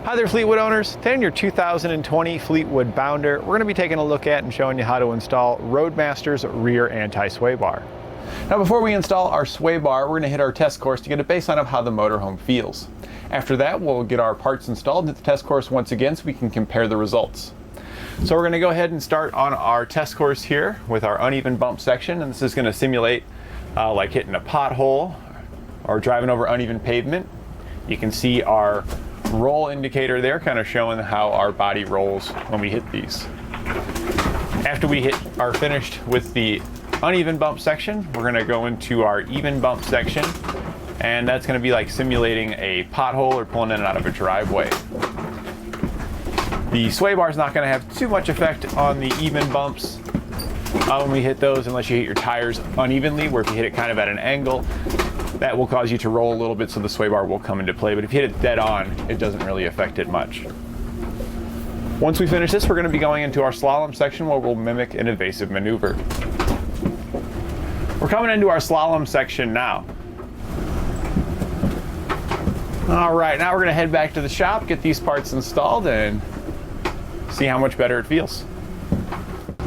Hi there, Fleetwood owners. Today in your 2020 Fleetwood Bounder, we're going to be taking a look at and showing you how to install Roadmaster's rear anti-sway bar. Now before we install our sway bar, we're going to hit our test course to get a baseline of how the motorhome feels. After that, we'll get our parts installed, hit the test course once again so we can compare the results. So we're going to go ahead and start on our test course here with our uneven bump section, and this is going to simulate like hitting a pothole or driving over uneven pavement. You can see our roll indicator there, kind of showing how our body rolls when we hit these. After we are finished with the uneven bump section, we're going to go into our even bump section, and that's going to be like simulating a pothole or pulling in and out of a driveway. The sway bar is not going to have too much effect on the even bumps when we hit those, unless you hit your tires unevenly, where if you hit it kind of at an angle, that will cause you to roll a little bit, so the sway bar will come into play. But if you hit it dead on, it doesn't really affect it much. Once we finish this, we're going to be going into our slalom section where we'll mimic an evasive maneuver. We're coming into our slalom section now. All right, now we're going to head back to the shop, get these parts installed, and see how much better it feels.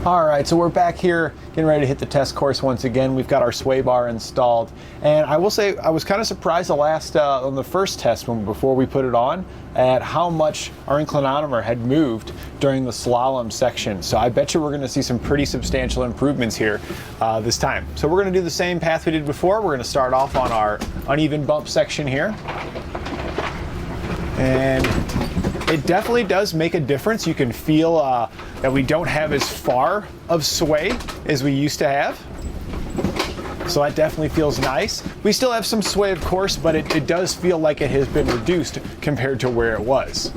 All right, so we're back here getting ready to hit the test course once again. We've got our sway bar installed, and I will say I was kind of surprised on the first test before we put it on at how much our inclinonomer had moved during the slalom section. So I bet you we're going to see some pretty substantial improvements here this time. So we're going to do the same path we did before. We're going to start off on our uneven bump section here, and it definitely does make a difference. You can feel that we don't have as far of sway as we used to have. So that definitely feels nice. We still have some sway, of course, but it does feel like it has been reduced compared to where it was.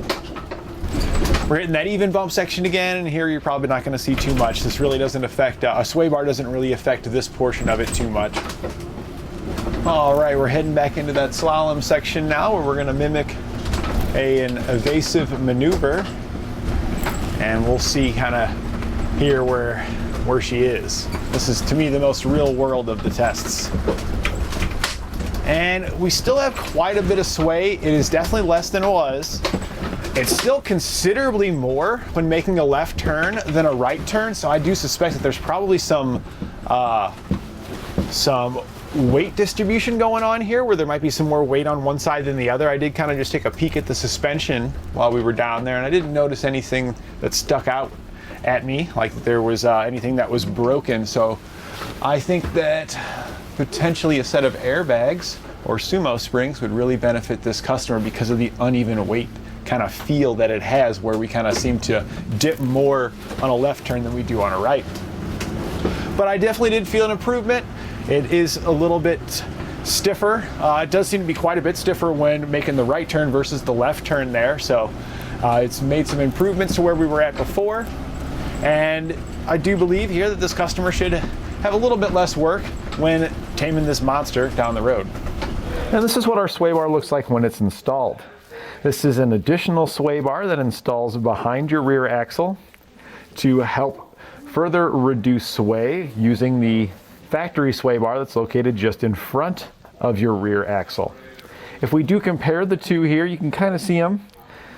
We're hitting that even bump section again, and here you're probably not going to see too much. This really doesn't affect, a sway bar doesn't really affect this portion of it too much. All right, we're heading back into that slalom section now, where we're going to mimic an evasive maneuver, and we'll see kind of here where she is. This is, to me, the most real world of the tests. And we still have quite a bit of sway. It is definitely less than it was. It's still considerably more when making a left turn than a right turn, so I do suspect that there's probably some weight distribution going on here, where there might be some more weight on one side than the other. I did kind of just take a peek at the suspension while we were down there, and I didn't notice anything that stuck out at me, like there was anything that was broken. So I think that potentially a set of airbags or sumo springs would really benefit this customer because of the uneven weight kind of feel that it has, where we kind of seem to dip more on a left turn than we do on a right. But I definitely did feel an improvement. It is a little bit stiffer. It does seem to be quite a bit stiffer when making the right turn versus the left turn there. So it's made some improvements to where we were at before. And I do believe here that this customer should have a little bit less work when taming this monster down the road. And this is what our sway bar looks like when it's installed. This is an additional sway bar that installs behind your rear axle to help further reduce sway using the factory sway bar that's located just in front of your rear axle. If we do compare the two here, you can kind of see them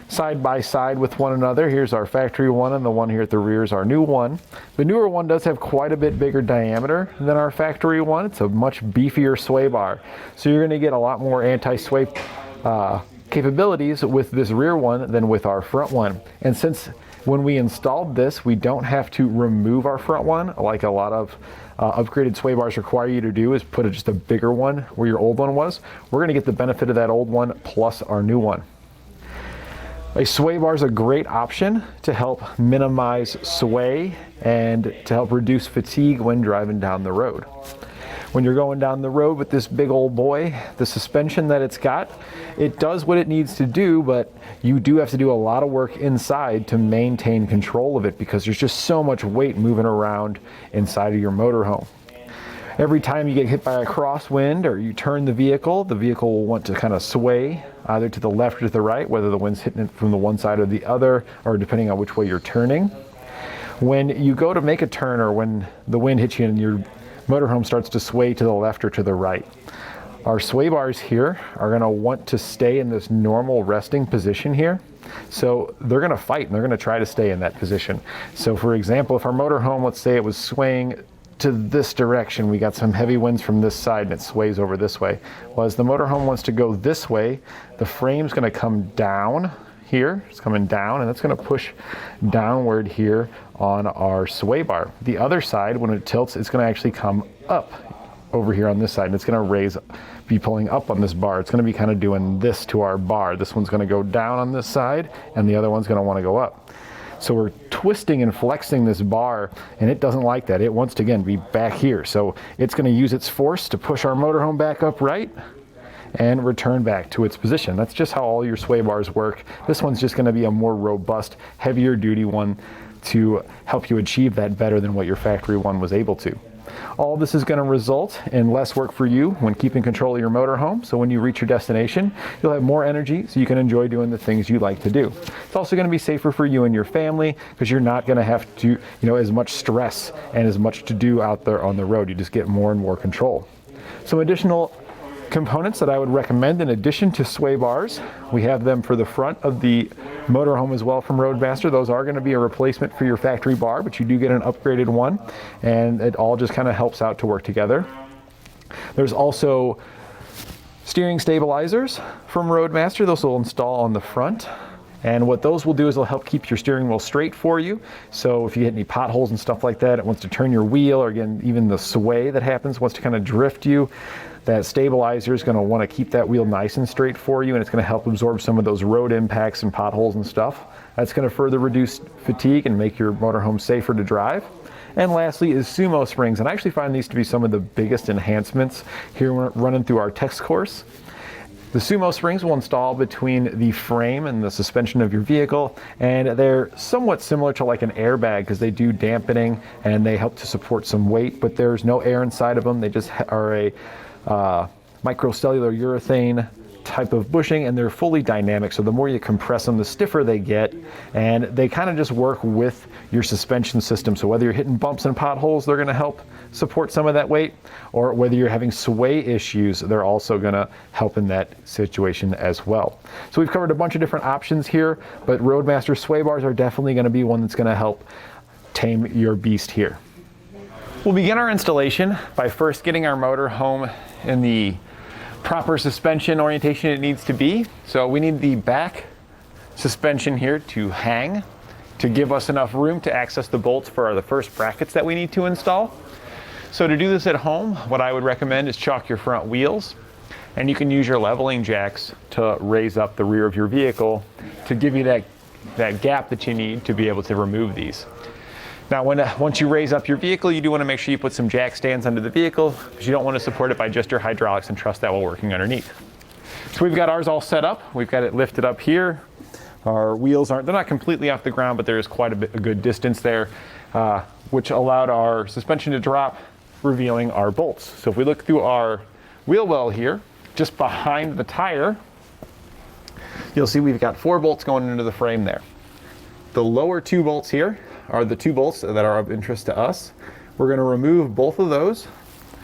side by side with one another. Here's our factory one, and the one here at the rear is our new one. The newer one does have quite a bit bigger diameter than our factory one. It's a much beefier sway bar, so you're going to get a lot more anti-sway capabilities with this rear one than with our front one. And since when we installed this, we don't have to remove our front one like a lot of upgraded sway bars require you to do, is put just a bigger one where your old one was. We're going to get the benefit of that old one plus our new one. A sway bar is a great option to help minimize sway and to help reduce fatigue when driving down the road. When you're going down the road with this big old boy, the suspension that it's got, it does what it needs to do, but you do have to do a lot of work inside to maintain control of it because there's just so much weight moving around inside of your motorhome. Every time you get hit by a crosswind or you turn the vehicle will want to kind of sway either to the left or to the right, whether the wind's hitting it from the one side or the other, or depending on which way you're turning. When you go to make a turn, or when the wind hits you and your motorhome starts to sway to the left or to the right, Our sway bars here are going to want to stay in this normal resting position here. So they're gonna fight and they're gonna try to stay in that position. So for example, if our motorhome, let's say it was swaying to this direction, we got some heavy winds from this side and it sways over this way. Well, as the motorhome wants to go this way, the frame's gonna come down here, it's coming down, and it's gonna push downward here on our sway bar. The other side, when it tilts, it's gonna actually come up over here on this side, and it's gonna be pulling up on this bar. It's gonna be kind of doing this to our bar. This one's gonna go down on this side, and the other one's gonna wanna go up. So we're twisting and flexing this bar, and it doesn't like that. It wants to, again, be back here. So it's gonna use its force to push our motorhome back upright and return back to its position. That's just how all your sway bars work. This one's just gonna be a more robust, heavier duty one to help you achieve that better than what your factory one was able to. All this is going to result in less work for you when keeping control of your motorhome. So when you reach your destination, you'll have more energy so you can enjoy doing the things you like to do. It's also going to be safer for you and your family because you're not going to have to, as much stress and as much to do out there on the road. You just get more and more control. Some additional components that I would recommend in addition to sway bars, we have them for the front of the motorhome as well from Roadmaster. Those are going to be a replacement for your factory bar, but you do get an upgraded one, and it all just kind of helps out to work together. There's also steering stabilizers from Roadmaster. Those will install on the front. And what those will do is they'll help keep your steering wheel straight for you. So if you hit any potholes and stuff like that, it wants to turn your wheel, or again, even the sway that happens wants to kind of drift you, that stabilizer is going to want to keep that wheel nice and straight for you, and it's going to help absorb some of those road impacts and potholes and stuff. That's going to further reduce fatigue and make your motorhome safer to drive. And lastly is sumo springs, and I actually find these to be some of the biggest enhancements here when running through our text course. The sumo springs will install between the frame and the suspension of your vehicle, and they're somewhat similar to like an airbag because they do dampening and they help to support some weight, but there's no air inside of them. They just are a microcellular urethane type of bushing, and they're fully dynamic. So the more you compress them, the stiffer they get, and they kind of just work with your suspension system. So whether you're hitting bumps and potholes, they're going to help support some of that weight, or whether you're having sway issues, they're also going to help in that situation as well. So we've covered a bunch of different options here, but Roadmaster sway bars are definitely going to be one that's going to help tame your beast here. We'll begin our installation by first getting our motor home in the proper suspension orientation it needs to be. So we need the back suspension here to hang to give us enough room to access the bolts for the first brackets that we need to install. So to do this at home, what I would recommend is chalk your front wheels, and you can use your leveling jacks to raise up the rear of your vehicle to give you that gap that you need to be able to remove these. Now, once you raise up your vehicle, you do want to make sure you put some jack stands under the vehicle because you don't want to support it by just your hydraulics and trust that while working underneath. So we've got ours all set up. We've got it lifted up here. Our wheels they're not completely off the ground, but there is quite a good distance there, which allowed our suspension to drop, revealing our bolts. So if we look through our wheel well here, just behind the tire, you'll see we've got 4 bolts going into the frame there. The lower 2 bolts here are the 2 bolts that are of interest to us. We're going to remove both of those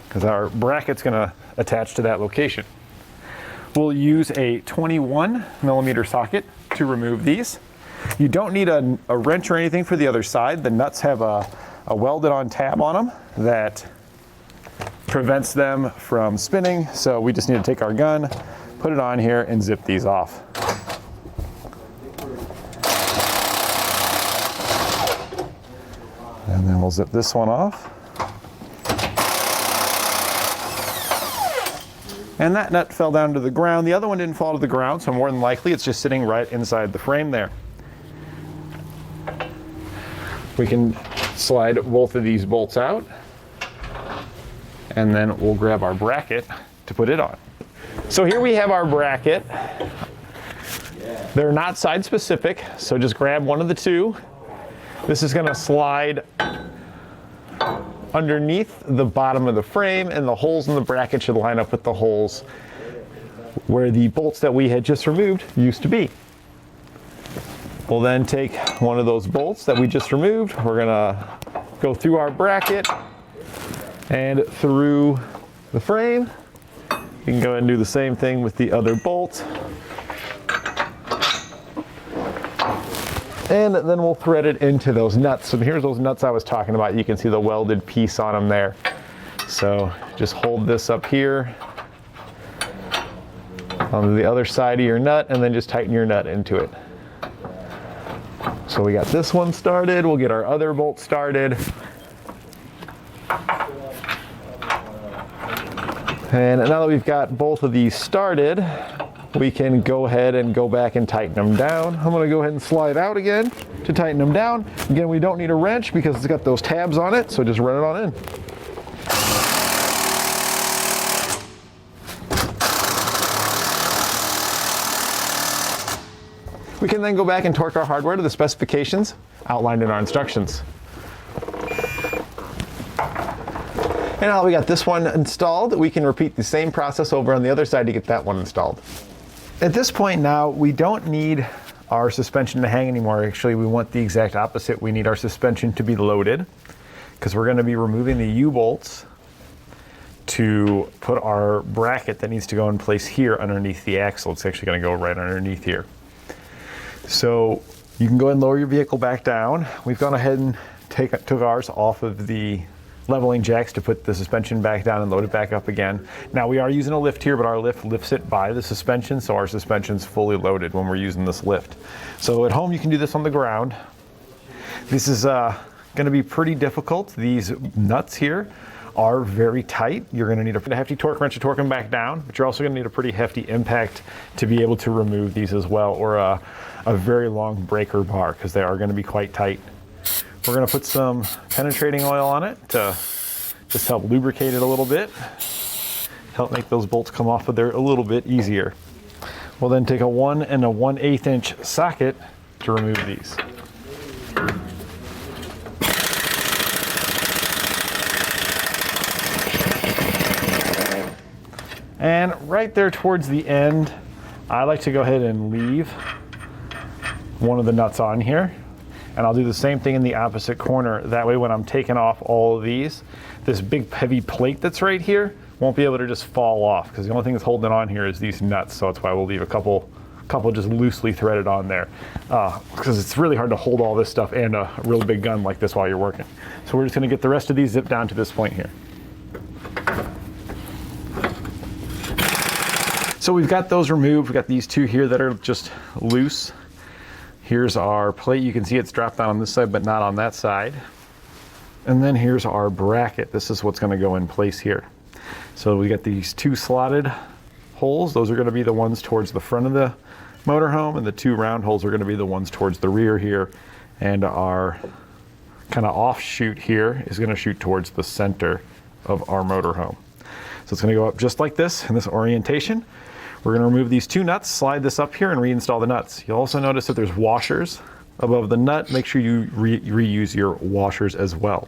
because our bracket's going to attach to that location. We'll use a 21 millimeter socket to remove these. You don't need a wrench or anything for the other side. The nuts have a welded on tab on them that prevents them from spinning. So we just need to take our gun, put it on here, and zip these off. And then we'll zip this one off. And that nut fell down to the ground. The other one didn't fall to the ground, so more than likely it's just sitting right inside the frame there. We can slide both of these bolts out, and then we'll grab our bracket to put it on. So here we have our bracket. They're not side specific, so just grab one of the 2. This is going to slide underneath the bottom of the frame, and the holes in the bracket should line up with the holes where the bolts that we had just removed used to be. We'll then take one of those bolts that we just removed. We're going to go through our bracket and through the frame. You can go ahead and do the same thing with the other bolt. And then we'll thread it into those nuts. So here's those nuts I was talking about. You can see the welded piece on them there. So just hold this up here on the other side of your nut and then just tighten your nut into it. So we got this one started. We'll get our other bolt started. And now that we've got both of these started, we can go ahead and go back and tighten them down. I'm going to go ahead and slide out again to tighten them down. Again, we don't need a wrench because it's got those tabs on it, so just run it on in. We can then go back and torque our hardware to the specifications outlined in our instructions. And now that we got this one installed, we can repeat the same process over on the other side to get that one installed. At this point now, we don't need our suspension to hang anymore. Actually, we want the exact opposite. We need our suspension to be loaded because we're going to be removing the U-bolts to put our bracket that needs to go in place here underneath the axle. It's actually going to go right underneath here. So you can go ahead and lower your vehicle back down. We've gone ahead and took ours off of the leveling jacks to put the suspension back down and load it back up again. Now we are using a lift here, but our lift lifts it by the suspension, so our suspension's fully loaded when we're using this lift. So at home you can do this on the ground. This is going to be pretty difficult. These nuts here are very tight. You're going to need a hefty torque wrench to torque them back down, but you're also going to need a pretty hefty impact to be able to remove these as well, or a very long breaker bar, because they are going to be quite tight. We're going to put some penetrating oil on it to just help lubricate it a little bit, help make those bolts come off of there a little bit easier. We'll then take a 1 1/8 inch socket to remove these. And right there towards the end, I like to go ahead and leave one of the nuts on here. And I'll do the same thing in the opposite corner. That way when I'm taking off all of these, this big heavy plate that's right here won't be able to just fall off, because the only thing that's holding it on here is these nuts. So that's why we'll leave a couple just loosely threaded on there, because it's really hard to hold all this stuff and a really big gun like this while you're working. So we're just going to get the rest of these zipped down to this point here. So we've got those removed. We've got these two here that are just loose. Here's our plate. You can see it's dropped down on this side, but not on that side. And then here's our bracket. This is what's going to go in place here. So we got these two slotted holes. Those are going to be the ones towards the front of the motorhome, and the two round holes are going to be the ones towards the rear here. And our kind of offshoot here is going to shoot towards the center of our motorhome. So it's going to go up just like this in this orientation. We're going to remove these two nuts, slide this up here, and reinstall the nuts. You'll also notice that there's washers above the nut. Make sure you reuse your washers as well.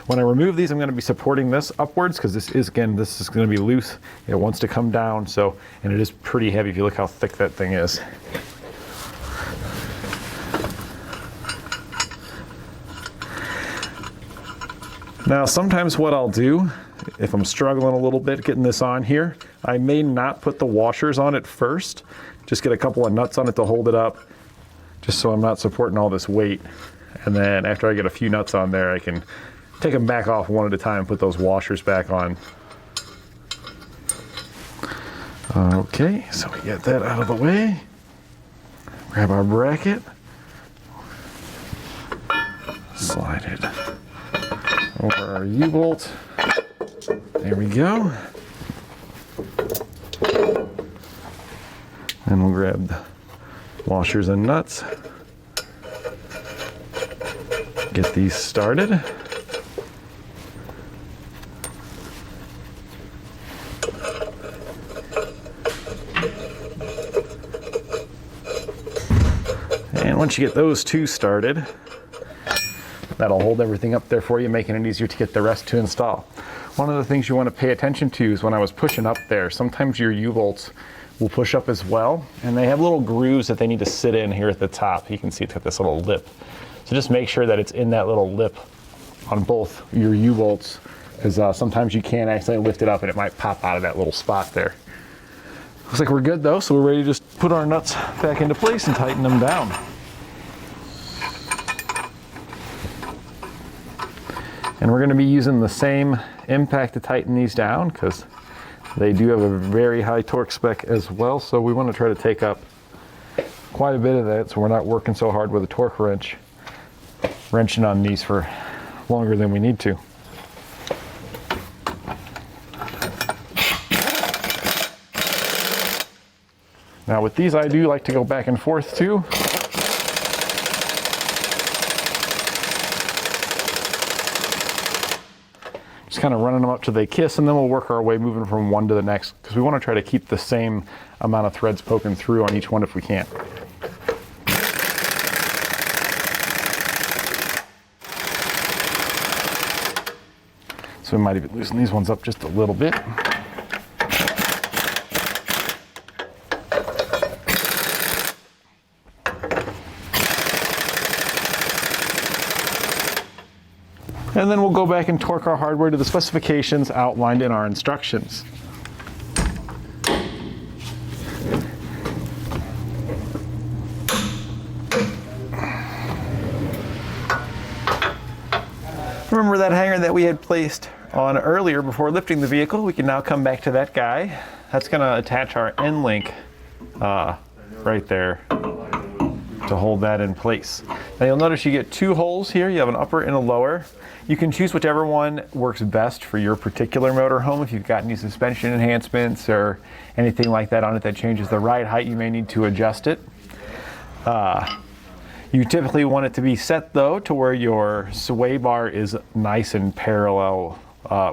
When I remove these, I'm going to be supporting this upwards, because this is going to be loose. It wants to come down, and it is pretty heavy if you look how thick that thing is. Now, sometimes what I'll do, if I'm struggling a little bit getting this on here, I may not put the washers on it first. Just get a couple of nuts on it to hold it up, just so I'm not supporting all this weight. And then after I get a few nuts on there, I can take them back off one at a time and put those washers back on. Okay, so we get that out of the way. Grab our bracket. Slide it over our U-bolt. There we go. And we'll grab the washers and nuts. Get these started. And once you get those two started, that'll hold everything up there for you, making it easier to get the rest to install. One of the things you want to pay attention to is when I was pushing up there, sometimes your U-bolts will push up as well, and they have little grooves that they need to sit in here at the top. You can see it's got this little lip. So just make sure that it's in that little lip on both your U-bolts, because sometimes you can accidentally lift it up and it might pop out of that little spot there. Looks like we're good though, so we're ready to just put our nuts back into place and tighten them down. And we're going to be using the same impact to tighten these down because they do have a very high torque spec as well. So we want to try to take up quite a bit of that so we're not working so hard with a torque wrench, wrenching on these for longer than we need to. Now with these I do like to go back and forth too. Just kind of running them up till they kiss, and then we'll work our way moving from one to the next because we want to try to keep the same amount of threads poking through on each one if we can. So we might even loosen these ones up just a little bit. And then we'll go back and torque our hardware to the specifications outlined in our instructions. Remember that hanger that we had placed on earlier before lifting the vehicle? We can now come back to that guy. That's going to attach our end link right there to hold that in place. Now you'll notice you get two holes here. You have an upper and a lower. You can choose whichever one works best for your particular motorhome. If you've got any suspension enhancements or anything like that on it that changes the ride height, you may need to adjust it. You typically want it to be set though to where your sway bar is nice and parallel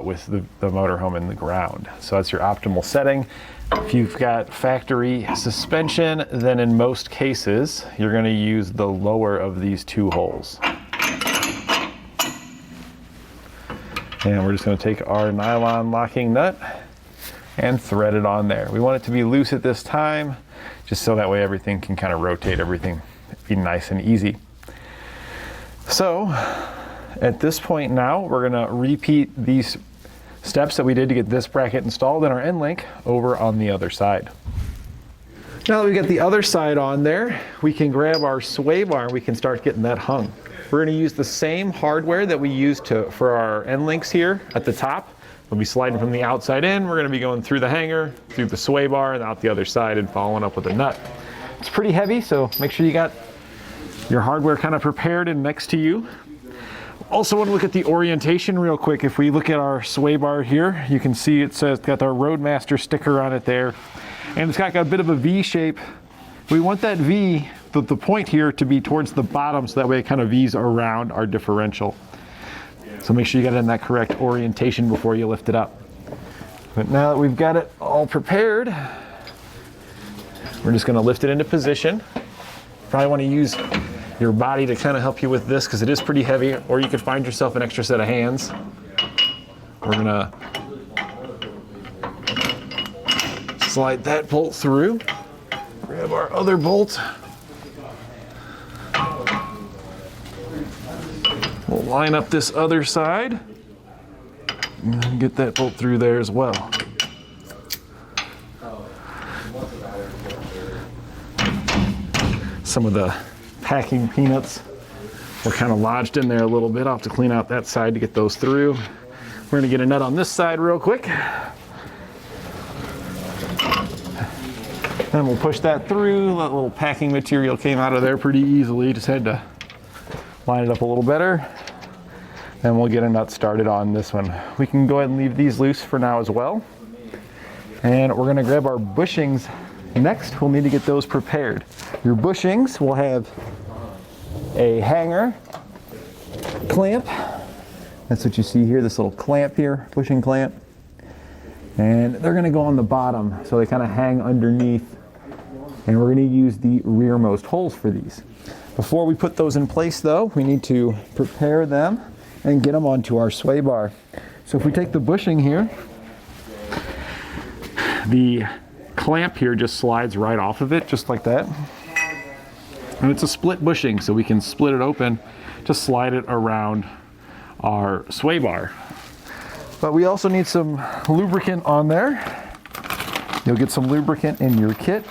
with the motorhome and the ground. So that's your optimal setting. If you've got factory suspension, then in most cases, you're going to use the lower of these two holes. And we're just going to take our nylon locking nut and thread it on there. We want it to be loose at this time, just so that way everything can kind of rotate, everything be nice and easy. So at this point now, we're going to repeat these steps that we did to get this bracket installed in our end link over on the other side. Now that we got the other side on there, we can grab our sway bar and we can start getting that hung. We're going to use the same hardware that we used for our end links here at the top. We'll be sliding from the outside in. We're going to be going through the hanger, through the sway bar, and out the other side and following up with a nut. It's pretty heavy, so make sure you got your hardware kind of prepared and next to you. Also want to look at the orientation real quick. If we look at our sway bar here, you can see it says, got our Roadmaster sticker on it there. And it's got a bit of a V shape. We want that V, the point here, to be towards the bottom so that way it kind of V's around our differential. So make sure you got it in that correct orientation before you lift it up. But now that we've got it all prepared, we're just going to lift it into position. Probably want to use your body to kind of help you with this because it is pretty heavy, or you could find yourself an extra set of hands. We're going to slide that bolt through. Grab our other bolt. We'll line up this other side and get that bolt through there as well. Some of the packing peanuts were kind of lodged in there a little bit. I'll have to clean out that side to get those through. We're going to get a nut on this side real quick. Then we'll push that through. That little packing material came out of there pretty easily. Just had to line it up a little better. Then we'll get a nut started on this one. We can go ahead and leave these loose for now as well. And we're going to grab our bushings next. We'll need to get those prepared. Your bushings will have a hanger clamp. That's what you see here, this little clamp here, bushing clamp. And they're going to go on the bottom, so they kind of hang underneath. And we're going to use the rearmost holes for these. Before we put those in place though, we need to prepare them and get them onto our sway bar. So if we take the bushing here, the clamp here just slides right off of it, just like that. And it's a split bushing, so we can split it open to slide it around our sway bar. But we also need some lubricant on there. You'll get some lubricant in your kit.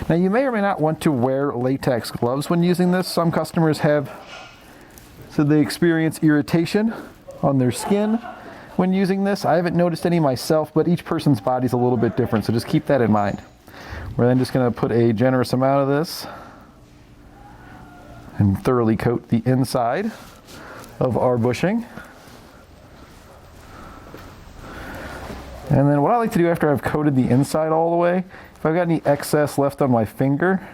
Now you may or may not want to wear latex gloves when using this. Some customers have said they experience irritation on their skin when using this. I haven't noticed any myself, but each person's body's a little bit different, so just keep that in mind. We're then just going to put a generous amount of this and thoroughly coat the inside of our bushing. And then what I like to do after I've coated the inside all the way, if I've got any excess left on my finger,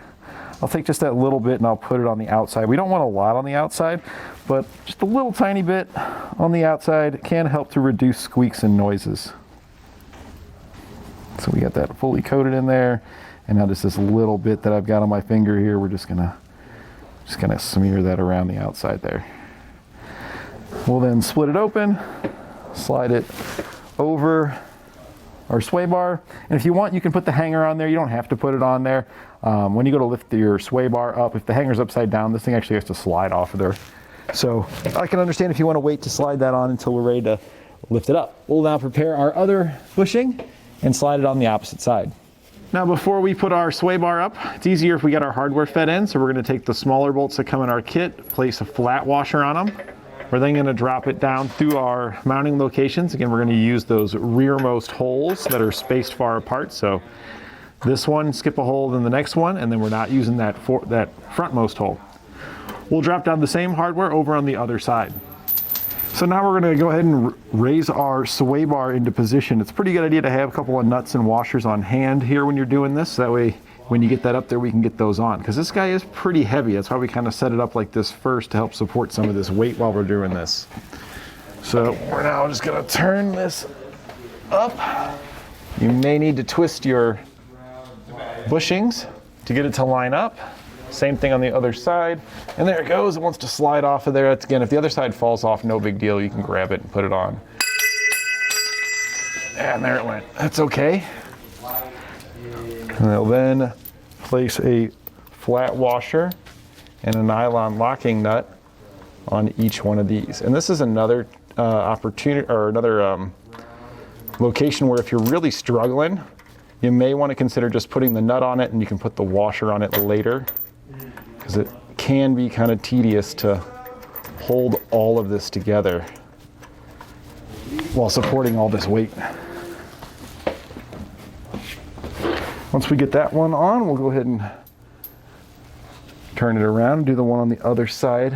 I'll take just that little bit and I'll put it on the outside. We don't want a lot on the outside, but just a little tiny bit on the outside can help to reduce squeaks and noises. So we got that fully coated in there, and now just this little bit that I've got on my finger here, we're just gonna smear that around the outside there. We'll then split it open, slide it over our sway bar, and if you want, you can put the hanger on there. You don't have to put it on there. When you go to lift your sway bar up, if the hanger's upside down, this thing actually has to slide off of there. So I can understand if you want to wait to slide that on until we're ready to lift it up. We'll now prepare our other bushing and slide it on the opposite side. Now before we put our sway bar up, it's easier if we get our hardware fed in, so we're going to take the smaller bolts that come in our kit, place a flat washer on them. We're then going to drop it down through our mounting locations. Again, we're going to use those rearmost holes that are spaced far apart. So this one, skip a hole, then the next one, and then we're not using that frontmost hole. We'll drop down the same hardware over on the other side. So now we're going to go ahead and raise our sway bar into position. It's a pretty good idea to have a couple of nuts and washers on hand here when you're doing this. That way, when you get that up there, we can get those on. Because this guy is pretty heavy. That's why we kind of set it up like this first to help support some of this weight while we're doing this. So we're now just going to turn this up. You may need to twist your bushings to get it to line up. Same thing on the other side. And there it goes. It wants to slide off of there. That's, again, if the other side falls off, no big deal. You can grab it and put it on. And there it went. That's okay. And I'll then place a flat washer and a nylon locking nut on each one of these. And this is another opportunity, or another location where if you're really struggling, you may want to consider just putting the nut on it, and you can put the washer on it later, because it can be kind of tedious to hold all of this together while supporting all this weight. Once we get that one on, we'll go ahead and turn it around and do the one on the other side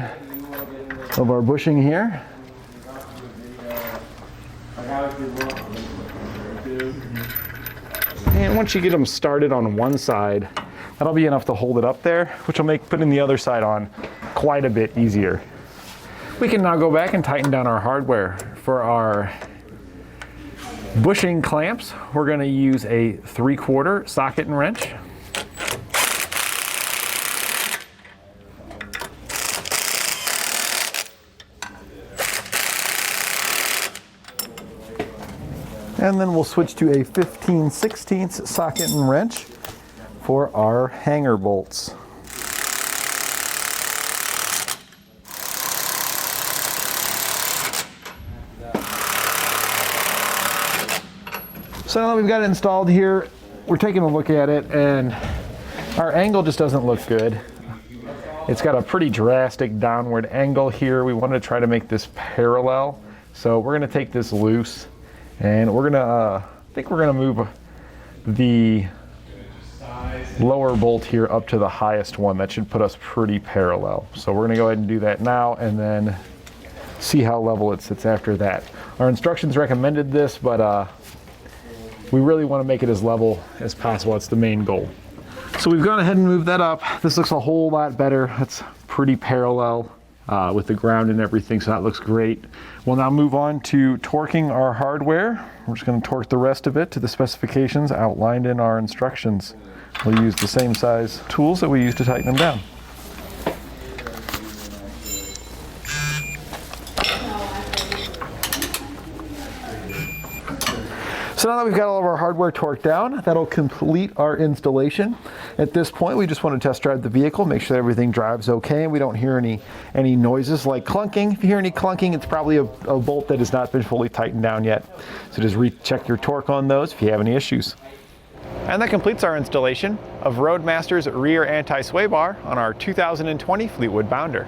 of our bushing here. And once you get them started on one side, that'll be enough to hold it up there, which will make putting the other side on quite a bit easier. We can now go back and tighten down our hardware. For our bushing clamps, we're going to use a 3/4 socket and wrench. And then we'll switch to a 15/16 socket and wrench for our hanger bolts. So now that we've got it installed here, we're taking a look at it, and our angle just doesn't look good. It's got a pretty drastic downward angle here. We want to try to make this parallel. So we're going to take this loose, and we're going to, I think we're going to move the lower bolt here up to the highest one. That should put us pretty parallel. So we're going to go ahead and do that now, and then see how level it sits after that. Our instructions recommended this, but we really want to make it as level as possible. That's the main goal. So we've gone ahead and moved that up. This looks a whole lot better. It's pretty parallel with the ground and everything, so that looks great. We'll now move on to torquing our hardware. We're just going to torque the rest of it to the specifications outlined in our instructions. We'll use the same size tools that we use to tighten them down. So now that we've got all of our hardware torqued down, that'll complete our installation. At this point, we just want to test drive the vehicle, make sure that everything drives okay, and we don't hear any noises like clunking. If you hear any clunking, it's probably a bolt that has not been fully tightened down yet. So just recheck your torque on those if you have any issues. And that completes our installation of Roadmaster's rear anti-sway bar on our 2020 Fleetwood Bounder.